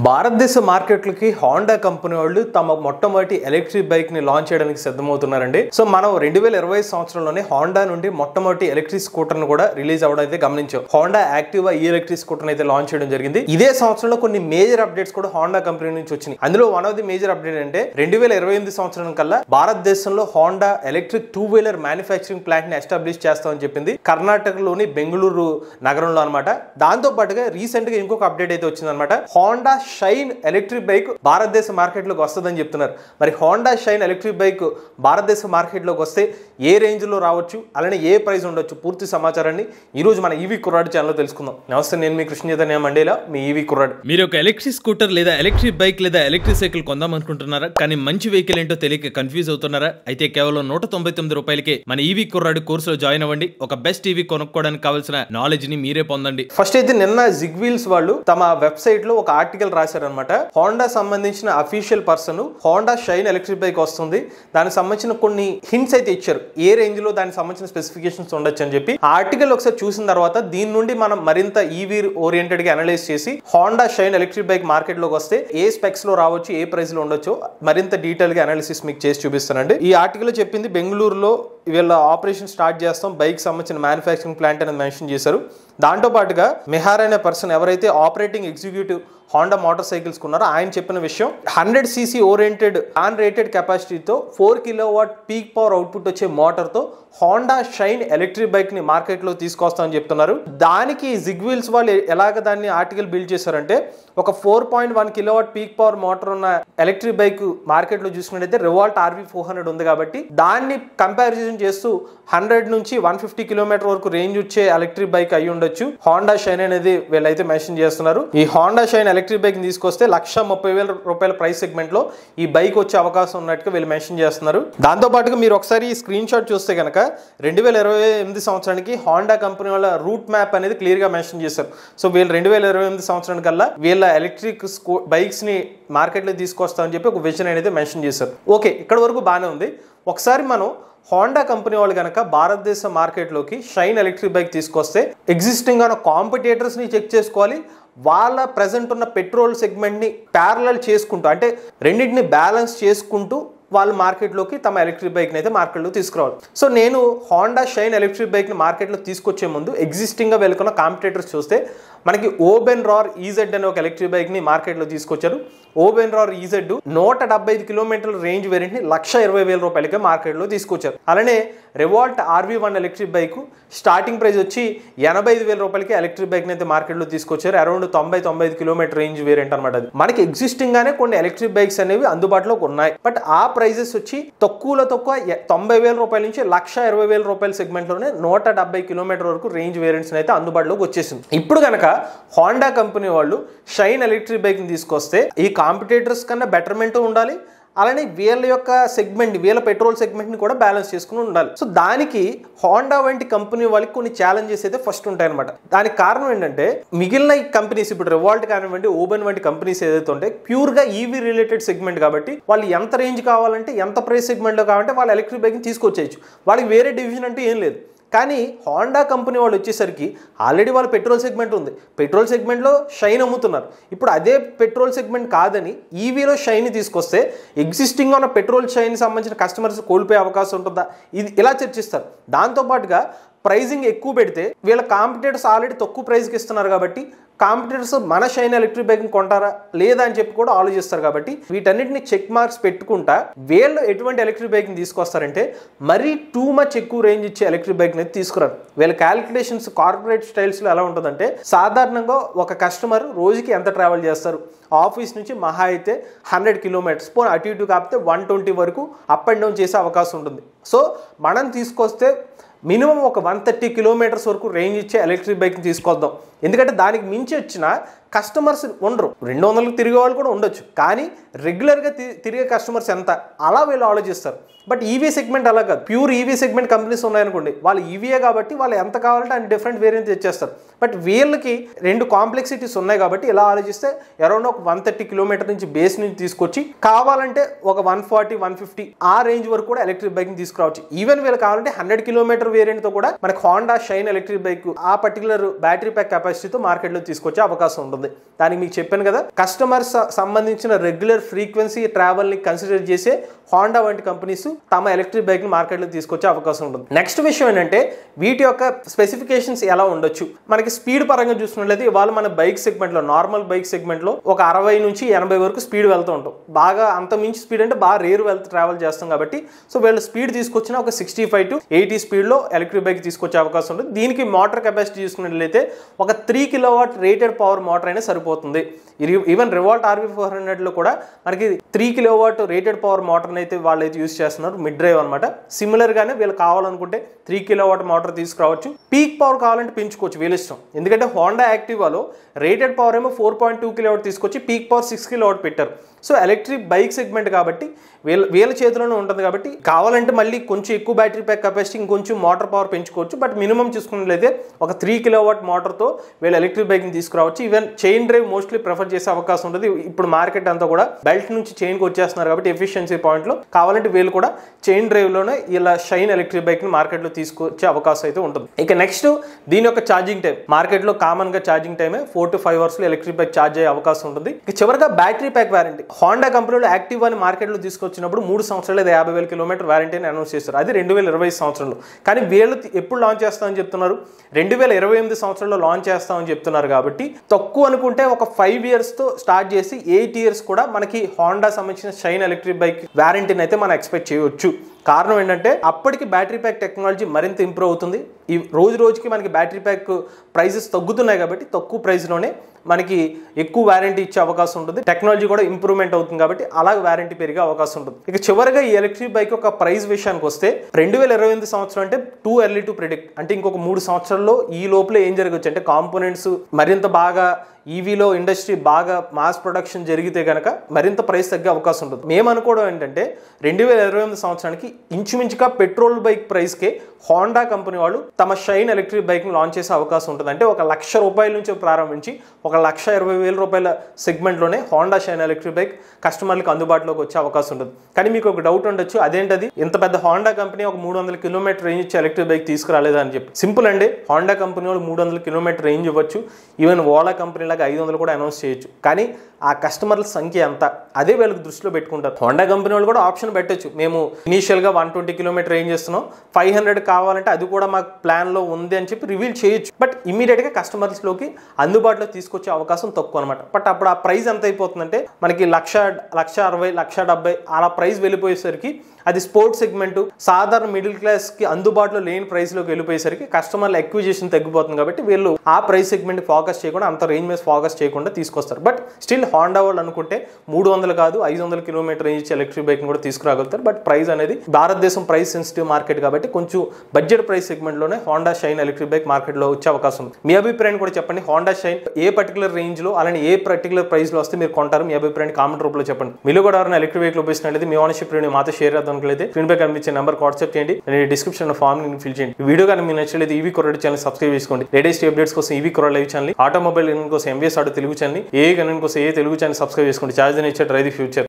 భారతదేశ మార్కెట్లకి Honda company వాళ్ళు తమ మొట్టమొదటి ఎలక్ట్రిక్ బైక్ ని లాంచ్ చేయడానికి సిద్ధమవుతున్నారండి. సో మనం 2020 సంవత్సరంలోనే హోండా నుండి మొట్టమొదటి ఎలక్ట్రిక్ స్కూటర్ ను కూడా రిలీజ్ అవడం అయితే గమనించాం. హోండా యాక్టివా ఈ ఎలక్ట్రిక్ స్కూటర్ అయితే లాంచ్ చేయడం జరిగింది. ఇదే సంవత్సరంలో కొన్ని మేజర్ అప్డేట్స్ కూడా హోండా కంపెనీ నుంచి వచ్చినాయి. అందులో one of the major update అంటే 2028 సంవత్సరం కల్లా భారతదేశంలో హోండా ఎలక్ట్రిక్ 2-వీలర్ మ్యానుఫ్యాక్చరింగ్ ప్లాంట్ ని ఎస్టాబ్లిష్ చేస్తామని చెప్పింది. కర్ణాటకలోని బెంగళూరు నగరంలో అనమాట. దాంతో పాటుగా రీసెంట్ గా ఇంకొక అప్డేట్ అయితే వచ్చిందనమాట. హోండా షైన్ ఎలక్ట్రిక్ బైక్ భారతదేశ మార్కెట్ లోకి వస్తుందని చెప్తున్నారు. మరి హోండా షైన్ ఎలక్ట్రిక్ బైక్ భారతదేశ మార్కెట్ లోకి వస్తే ఏ రేంజ్ లో రావచ్చు, అలానే ఏ ప్రైస్ ఉండొచ్చు, పూర్తి సమాచారాన్ని ఈ రోజు మన ఈవీ కుర్రాడు ఛానల్ తెలుసుకుందాం. నమస్తే, నేను మీ కృష్ణ చైతన్య మండేలా, మీ ఈవీ కుర్రాడు. మీరు ఒక ఎలక్ట్రిక్ స్కూటర్ లేదా ఎలక్ట్రిక్ బైక్ లేదా ఎలక్ట్రిక్ సైకిల్ కొందాం అనుకుంటున్నారా? కానీ మంచి వెహికల్ ఏంటో తెలియక కన్ఫ్యూజ్ అవుతున్నారా? అయితే కేవలం 199 రూపాయలకే మన ఈవీ కుర్రాడు కోర్సులో జాయిన్ అవ్వండి. ఒక బెస్ట్ ఈవీ కొనుక్కోవడానికి కావాల్సిన నాలెడ్జ్ ని మీరే పొందండి. ఫస్ట్ అయితే నిన్న జిగ్వీల్స్ వాళ్ళు తమ వెబ్సైట్ లో ఒక ఆర్టికల్ రాశారనమాట. హోండా సంబంధించిన official person Honda Shine electric bike వస్తుంది, దానికి సంబంధించిన కొన్ని హింట్స్ అయితే ఇచ్చారు, ఏ రేంజ్ లో దానికి సంబంధించిన స్పెసిఫికేషన్స్ ఉండొచ్చు అని చెప్పి. ఆ ఆర్టికల్ ఒకసారి చూసిన తర్వాత దీని నుండి మనం మరింత ఈవీ ఓరియంటెడ్ గా అనలైజ్ చేసి Honda Shine electric bike market లోకి వస్తే ఏ స్పెక్స్ లో రావచ్చు, ఏ ప్రైస్ లో ఉండొచ్చు, మరింత డీటెయిల్ గా అనాలిసిస్ మీకు చేసి చూపిస్తానండి. ఈ ఆర్టికల్ చెప్పింది బెంగళూరులో వీళ్ళ ఆపరేషన్ స్టార్ట్ చేస్తాం, బైక్ సంబంధించిన మ్యానుఫ్యాక్చరింగ్ ప్లాంట్ అనేది మెన్షన్ చేశారు. దాంతో పాటుగా మెహార్ అనే పర్సన్ ఎవరైతే operating executive Honda motorcycles ఉన్నారో ఆయన చెప్పిన విషయం 100 cc ఓరియంటెడ్ ఆన్ రేటెడ్ కెపాసిటీతో 4 kW పీక్ పవర్ అవుట్పుట్ వచ్చే మోటార్తో హోండా షైన్ ఎలక్ట్రిక్ బైక్ ని మార్కెట్ లో తీసుకొస్తామని చెప్తున్నారు. దానికి జిగ్వీల్స్ వాళ్ళు ఎలాగ దాన్ని ఆర్టికల్ బిల్డ్ చేశారంటే, ఒక 4.1 kW పీక్ పవర్ మోటార్ ఉన్న ఎలక్ట్రిక్ బైక్ మార్కెట్ లో చూసుకున్నట్టయితే రివాల్ట్ RV400 ఉంది కాబట్టి దాన్ని కంపారిజన్ చేస్తూ 100 నుంచి 150 కిలోమీటర్ వరకు రేంజ్ వచ్చే ఎలక్ట్రిక్ బైక్ అయి ఉండొచ్చు హోండా షైన్ అనేది వీళ్ళైతే మెన్షన్ చేస్తున్నారు. ఈ హోండా షైన్ ఎలక్ట్రిక్ బైక్ తీసుకొస్తే 1,30,000 రూపాయల ప్రైస్ సెగ్మెంట్ లో ఈ బైక్ వచ్చే అవకాశం ఉన్నట్టుగా వీళ్ళు మెన్షన్ చేస్తున్నారు. దాంతో పాటుగా మీరు ఒకసారి ఈ స్క్రీన్ షాట్ చూస్తే కనుక 2028 సంవత్సరానికి హోండా కంపెనీ వాళ్ళ రూట్ మ్యాప్ అనేది క్లియర్ గా మెన్షన్ చేశారు. సో వీళ్ళు 2028 సంవత్సరానికి కల్లా వీళ్ళ ఎలక్ట్రిక్ బైక్స్ ని మార్కెట్ లో తీసుకొస్తామని చెప్పి ఒక విజన్ అనేది మెన్షన్ చేశారు. ఓకే, ఇక్కడ వరకు బాగానే ఉంది. ఒకసారి మనం హోండా కంపెనీ వాళ్ళు కనుక భారతదేశ మార్కెట్లోకి షైన్ ఎలక్ట్రిక్ బైక్ తీసుకొస్తే ఎగ్జిస్టింగ్ ఉన్న కాంపిటేటర్స్ ని చెక్ చేసుకోవాలి. వాళ్ళ ప్రెసెంట్ ఉన్న పెట్రోల్ సెగ్మెంట్ ని ప్యారలల్ చేసుకుంటూ, అంటే రెండింటిని బ్యాలెన్స్ చేసుకుంటూ వాళ్ళు మార్కెట్లోకి తమ ఎలక్ట్రిక్ బైక్ని అయితే మార్కెట్లో తీసుకురావాలి. సో నేను హోండా షైన్ ఎలక్ట్రిక్ బైక్ని మార్కెట్లో తీసుకొచ్చే ముందు ఎగ్జిస్టింగ్గా వెళ్తున్న కాంపిటేటర్స్ చూస్తే మనకి ఓబెన్రార్ ఈజెడ్ అనే ఒక ఎలక్ట్రిక్ బైక్ని మార్కెట్లో తీసుకొచ్చారు. ఓబెన్రార్ ఈజెడ్ 175 కిలోమీటర్ల రేంజ్ వేరియంట్ని 1,20,000 రూపాయలకే మార్కెట్లో తీసుకొచ్చారు. అలానే revolt RV1 electric bike starting price వచ్చి 85,000 రూపాయలకి ఎలక్ట్రిక్ బైక్ని అయితే మార్కెట్లో తీసుకొచ్చారు. అరౌండ్ 90-95 కిలోమీటర్ రేంజ్ వేరియంట్ అనమాట. అది మనకి ఎగ్జిస్టింగ్ గానే కొన్ని ఎలక్ట్రిక్ బైక్స్ అనేవి అందుబాటులోకి ఉన్నాయి. బట్ ఆ ప్రైజెస్ వచ్చి తక్కువ 90,000 రూపాయల నుంచి 1,20,000 రూపాయల సెగ్మెంట్ లోనే 170 కిలోమీటర్ వరకు రేంజ్ వేరియంట్స్ అయితే అందుబాటులోకి వచ్చేసింది. ఇప్పుడు కనుక హోండా కంపెనీ వాళ్ళు షైన్ ఎలక్ట్రిక్ బైక్ ని తీసుకొస్తే ఈ కాంపిటేటర్స్ కన్నా బెటర్మెంట్ ఉండాలి, అలానే వీళ్ళ యొక్క సెగ్మెంట్, వీళ్ళ పెట్రోల్ సెగ్మెంట్ ని కూడా బ్యాలెన్స్ చేసుకుని ఉండాలి. సో దానికి హోండా వంటి కంపెనీ వాళ్ళకి కొన్ని ఛాలెంజెస్ అయితే ఫస్ట్ ఉంటాయి అనమాట. దానికి కారణం ఏంటంటే మిగిలిన కంపెనీస్, ఇప్పుడు రివాల్ట్ కానివ్వండి, ఓబెన్ వంటి కంపెనీస్ ఏదైతే ఉంటే ప్యూర్ గా ఈవీ రిలేటెడ్ సెగ్మెంట్ కాబట్టి వాళ్ళు ఎంత రేంజ్ కావాలంటే, ఎంత ప్రైస్ సెగ్మెంట్ లో కావాలంటే వాళ్ళు ఎలక్ట్రిక్ బైక్ ని తీసుకొచ్చేయచ్చు. వాళ్ళకి వేరే డివిజన్ అంటే ఏం లేదు. కానీ హోండా కంపెనీ వాళ్ళు వచ్చేసరికి ఆల్రెడీ వాళ్ళ పెట్రోల్ సెగ్మెంట్ ఉంది, పెట్రోల్ సెగ్మెంట్లో షైన్ అమ్ముతున్నారు. ఇప్పుడు అదే పెట్రోల్ సెగ్మెంట్ కాదని ఈవీలో షైన్ తీసుకొస్తే ఎగ్జిస్టింగ్గా ఉన్న పెట్రోల్ షైన్ సంబంధించిన కస్టమర్స్ కోల్పోయే అవకాశం ఉంటుందా, ఇది ఇలా చర్చిస్తారు. దాంతోపాటుగా ప్రైజింగ్ ఎక్కువ పెడితే వీళ్ళ కాంపిటేటర్స్ ఆల్రెడీ తక్కువ ప్రైస్కి ఇస్తున్నారు కాబట్టి కాంపిటేటర్స్ మన షైన్ ఎలక్ట్రిక్ బైక్ కొంటారా లేదా అని చెప్పి కూడా ఆలోచిస్తారు. కాబట్టి వీటన్నిటిని చెక్ మార్క్స్ పెట్టుకుంటా వీళ్ళు ఎటువంటి ఎలక్ట్రిక్ బైక్ ని తీసుకొస్తారంటే మరీ టూ మచ్ ఎక్కువ రేంజ్ ఇచ్చే ఎలక్ట్రిక్ బైక్ ని తీసుకురారు. వీళ్ళ క్యాలిక్యులేషన్స్ కార్పొరేట్ స్టైల్స్ లో ఎలా ఉంటుందంటే, సాధారణంగా ఒక కస్టమర్ రోజుకి ఎంత ట్రావెల్ చేస్తారు, ఆఫీస్ నుంచి మహా అయితే 100 కిలోమీటర్స్, పోనీ అటు ఇటు కాకపోతే 120 వరకు అప్ అండ్ డౌన్ చేసే అవకాశం ఉంటుంది. సో మనం తీసుకొస్తే మినిమం ఒక 130 కిలోమీటర్స్ వరకు రేంజ్ ఇచ్చే ఎలక్ట్రిక్ బైక్ని తీసుకొద్దాం. ఎందుకంటే దానికి మించి వచ్చిన కస్టమర్స్ ఉండరు. 200లకు తిరిగే వాళ్ళు కూడా ఉండొచ్చు, కానీ రెగ్యులర్గా తిరిగే కస్టమర్స్ ఎంత, అలా వీళ్ళు ఆలోచిస్తారు. బట్ ఈవీ సెగ్మెంట్ అలా కాదు. ప్యూర్ ఈవీ సెగ్మెంట్ కంపెనీస్ ఉన్నాయనుకోండి, వాళ్ళు ఈవీఏ కాబట్టి వాళ్ళు ఎంత కావాలంటే అండ్ డిఫరెంట్ వేరియంట్ తెచ్చేస్తారు. బట్ వీళ్ళకి రెండు కాంప్లెక్సిటీస్ ఉన్నాయి కాబట్టి ఇలా ఆలోచిస్తే అరౌండ్ ఒక 130 కిలోమీటర్ నుంచి బేస్ నుంచి తీసుకొచ్చి కావాలంటే ఒక 140-150 ఆ రేంజ్ వరకు కూడా ఎలక్ట్రిక్ బైక్ ని తీసుకురావచ్చు. ఈవెన్ వీళ్ళు కావాలంటే 100 కిలోమీటర్ వేరియంట్ తో కూడా మనకి హోండా షైన్ ఎలక్ట్రిక్ బైక్ ఆ పర్టికులర్ బ్యాటరీ ప్యాక్ కెపాసిటీతో మార్కెట్ లో తీసుకొచ్చే అవకాశం ఉంటుంది. ఉంటుంది. దానికి మీకు చెప్పాను కదా, కస్టమర్స్ సంబంధించిన రెగ్యులర్ ఫ్రీక్వెన్సీ ట్రావెల్ని కన్సిడర్ చేసే హోండా వంటి కంపెనీస్ తమ ఎలక్ట్రిక్ బైక్ని మార్కెట్లో తీసుకొచ్చే అవకాశం ఉంటుంది. నెక్స్ట్ విషయం ఏంటంటే వీటి యొక్క స్పెసిఫికేషన్స్ ఎలా ఉండొచ్చు. మనకి స్పీడ్ పరంగా చూసుకున్నట్లయితే ఇవాళ మన బైక్ సెగ్మెంట్లో, నార్మల్ బైక్ సెగ్మెంట్లో ఒక 60 నుంచి 80 వరకు స్పీడ్ వెళ్తూ ఉంటాం. బాగా అంత మించి స్పీడ్ అంటే బాగా రేరు ట్రావెల్ చేస్తాం కాబట్టి సో వీళ్ళు స్పీడ్ తీసుకొచ్చిన ఒక 65 to 80 స్పీడ్లో ఎలక్ట్రిక్ బైక్ తీసుకొచ్చే అవకాశం ఉంటుంది. దీనికి మోటార్ కెపాసిటీ చూసుకున్నట్లయితే ఒక 3 కిలోవాట్ రేటెడ్ పవర్ మోటార్ అయినా సరిపోతుంది. ఈవెన్ రివాల్ట్ RV400లో కూడా మనకి 3 కిలోవాట్ రేటెడ్ పవర్ మోటార్ని అయితే వాళ్ళు అయితే యూస్ చేస్తున్నారు, మిడ్ డ్రైవ్ అనమాట. సిమిలర్గానే వీళ్ళు కావాలనుకుంటే 3 కిలోవాట్ మోటార్ తీసుకురావచ్చు. పీక్ పవర్ కావాలంటే పెంచుకోవచ్చు, వీళ్ళ ఇష్టం. ఎందుకంటే హోండా యాక్టివాలో రేటెడ్ పవర్ ఏమో 4.2 కిలోవాట్ తీసుకొచ్చి పీక్ పవర్ 6 కిలోవాట్ పెట్టారు. సో ఎలక్ట్రిక్ బైక్ సెగ్మెంట్ కాబట్టి వీళ్ళ చేతిలోనే ఉంటుంది కాబట్టి కావాలంటే మళ్ళీ కొంచెం ఎక్కువ బ్యాటరీ ప్యాక్ కెపాసిటీ, ఇంకొంచెం మోటార్ పవర్ పెంచుకోవచ్చు. బట్ మినిమం చూసుకున్నట్లయితే ఒక 3 కిలోవాట్ మోటార్తో వీళ్ళు ఎలక్ట్రిక్ బైక్ని తీసుకురావచ్చు. Even chain drive mostly prefer చేసే అవకాశం ఉంటుంది. ఇప్పుడు మార్కెట్ అంతా కూడా బెల్ట్ నుంచి చైన్కి వచ్చేస్తున్నారు కాబట్టి ఎఫిషియన్సీ పాయింట్లో కావాలంటే వీళ్ళు కూడా చైన్ డ్రైవ్లోనే ఇలా షైన్ ఎలక్ట్రిక్ బైక్ని మార్కెట్లో తీసుకొచ్చే అవకాశం అయితే ఉంటుంది. ఇక నెక్స్ట్ దీని యొక్క ఛార్జింగ్ టైం, మార్కెట్లో కామన్గా ఛార్జింగ్ టైమే 4 to 5 అవర్స్లో ఎలక్ట్రిక్ బైక్ ఛార్జ్ అయ్యే అవకాశం ఉంటుంది. ఇక చివరిగా బ్యాటరీ ప్యాక్ వారంటీ. హోండా కంపెనీలో యాక్టివాని మార్కెట్లో తీసుకొచ్చినప్పుడు 3 సంవత్సరాలు లేదా 50,000 కిలోమీటర్ వారంటీ అని అనౌన్స్ చేస్తారు. అది 2020 సంవత్సరంలో. కానీ వీళ్ళు ఎప్పుడు లాంచ్ చేస్తామని చెప్తున్నారు, 2028 సంవత్సరంలో లాంచ్ చేస్తామని చెప్తున్నారు. కాబట్టి తక్కువ అనుకుంటే ఒక 5 ఇయర్స్తో స్టార్ట్ చేసి 8 ఇయర్స్ కూడా మనకి హోండా సంబంధించిన షైన్ ఎలక్ట్రిక్ బైక్ వారంటీని అయితే మనం ఎక్స్పెక్ట్ చేయవచ్చు. కారణం ఏంటంటే అప్పటికి బ్యాటరీ ప్యాక్ టెక్నాలజీ మరింత ఇంప్రూవ్ అవుతుంది. ఈ రోజుకి మనకి బ్యాటరీ ప్యాక్ ప్రైజెస్ తగ్గుతున్నాయి కాబట్టి తక్కువ ప్రైస్లోనే మనకి ఎక్కువ వారంటీ ఇచ్చే అవకాశం ఉంటుంది. టెక్నాలజీ కూడా ఇంప్రూవ్మెంట్ అవుతుంది కాబట్టి అలాగే వారంటీ పెరిగే అవకాశం ఉంటుంది. ఇక చివరిగా ఈ ఎలక్ట్రిక్ బైక్ ఒక ప్రైస్ విషయానికి వస్తే 2028 సంవత్సరం అంటే టూ ఎర్లీ టు ప్రిడిక్ట్. అంటే ఇంకొక 3 సంవత్సరాల్లో ఈ లోపల ఏం జరగచ్చు అంటే కాంపోనెంట్స్ మరింత బాగా ఈవీలో ఇండస్ట్రీ బాగా మాస్ ప్రొడక్షన్ జరిగితే కనుక మరింత ప్రైస్ తగ్గే అవకాశం ఉంటుంది. మేము అనుకోవడం ఏంటంటే 2028 సంవత్సరానికి ఇంచుమించుగా పెట్రోల్ బైక్ ప్రైస్కే హోండా కంపెనీ వాళ్ళు తమ షైన్ ఎలక్ట్రిక్ బైక్ని లాంచ్ చేసే అవకాశం ఉంటుంది. అంటే ₹1,00,000 నుంచి ప్రారంభించి ₹1,20,000 సెగ్మెంట్లోనే హోండా షైన్ ఎలక్ట్రిక్ బైక్ కస్టమర్లకు అందుబాటులోకి వచ్చే అవకాశం ఉంటుంది. కానీ మీకు ఒక డౌట్ ఉండొచ్చు, అదేంటది ఇంత పెద్ద హోండా కంపెనీ ఒక 300 కిలోమీటర్ రేంజ్ ఇచ్చే ఎలక్ట్రిక్ బైక్ తీసుకురాలేదా అని చెప్పి. సింపుల్ అండి, హోండా కంపెనీ వాళ్ళు 300 కిలోమీటర్ రేంజ్ ఇవ్వచ్చు, ఈవెన్ ఓలా కంపెనీ 500 కూడా అనౌన్స్ చేయొచ్చు. కానీ ఆ కస్టమర్ల సంఖ్య ఎంత, అదే వీళ్ళకి దృష్టిలో పెట్టుకుంటారు. హోండా కంపెనీ వాళ్ళు కూడా ఆప్షన్ పెట్టచ్చు, మేము ఇనీషియల్గా 120 కిలోమీటర్ రేంజ్ చేస్తున్నాం, 500 కావాలంటే అది కూడా మాకు ప్లాన్లో ఉంది అని చెప్పి రివీల్ చేయొచ్చు. బట్ ఇమీడియట్గా కస్టమర్స్లోకి అందుబాటులో తీసుకొచ్చే అవకాశం తక్కువ అనమాట. బట్ అప్పుడు ఆ ప్రైస్ ఎంత అయిపోతుందంటే మనకి 1,60,000, 1,70,000 అలా ప్రైస్ వెళ్ళిపోయేసరికి అది స్పోర్ట్స్ సెగ్మెంట్ సాధారణ మిడిల్ క్లాస్కి అందుబాటులో లేని ప్రైస్లోకి వెళ్ళిపోయేసరికి కస్టమర్ల ఎక్విజిషన్ తగ్గిపోతుంది. కాబట్టి వీళ్ళు ఆ ప్రైస్ సెగ్మెంట్ ఫోకస్ చేయకుండా, అంత రేంజ్ మీద ఫోకస్ చేయకుండా తీసుకొస్తారు. బట్ స్టిల్ హోండా వాళ్ళు అనుకుంటే 300 కాదు 500 కిలోమీటర్ రేంజ్ ఎలక్ట్రిక్ బైక్ కూడా తీసుకురాగలుగుతారు. బట్ ప్రైస్ అనేది భారతదేశం ప్రైస్ సెన్సిటివ్ మార్కెట్ కాబట్టి కొంచెం బడ్జెట్ ప్రైస్ సెగ్మెంట్లోనే హోండా షైన్ ఎలక్ట్రిక్ బైక్ మార్కెట్లో వచ్చే అవకాశం ఉంది. మీ అభిప్రాయం కూడా చెప్పండి, హోండా షైన్ ఏ పర్టికులర్ రేంజ్లో అలానే ఏ పర్టికులర్ ప్రైస్లో వస్తే మీరు కొంటారు, మీ అభిప్రాయాన్ని కామెంట్ రూపంలో చెప్పండి. మీలో కూడా ఎవరైనా ఎలక్ట్రిక్ వెహికల్ ఉపయోగిస్తున్నట్లయితే మీ ఓనర్షిప్ రివ్యూ మాతో షేర్ చేద్దాం అనుకుంటే స్క్రీన్ పై కనిపించే నెంబర్ వాట్సాప్ చేయండి, డిస్క్రిప్షన్ ఫామ్ ఫిల్ చేయండి. ఈ వీడియో కానీ మీకు నచ్చలేదు ఈవీ కొరడ్ ఛానల్ సబ్స్క్రైబ్ చేసుకోండి. లేటెస్ట్ అప్డేట్స్ కోసం ఈవీ కొరడ్ లైవ్ ఛానల్, ఆటోమొబైల్ కోసం ఎంవీఎస్ ఆటో తెలుగు ఛానల్, ఏ గణన కోసం ఏ తెలుగు ఛానల్ సబ్స్క్రైబ్ చేసుకోండి. చార్జ్ ఇచ్చే డ్రైవ్ ది ఫ్యూచర్.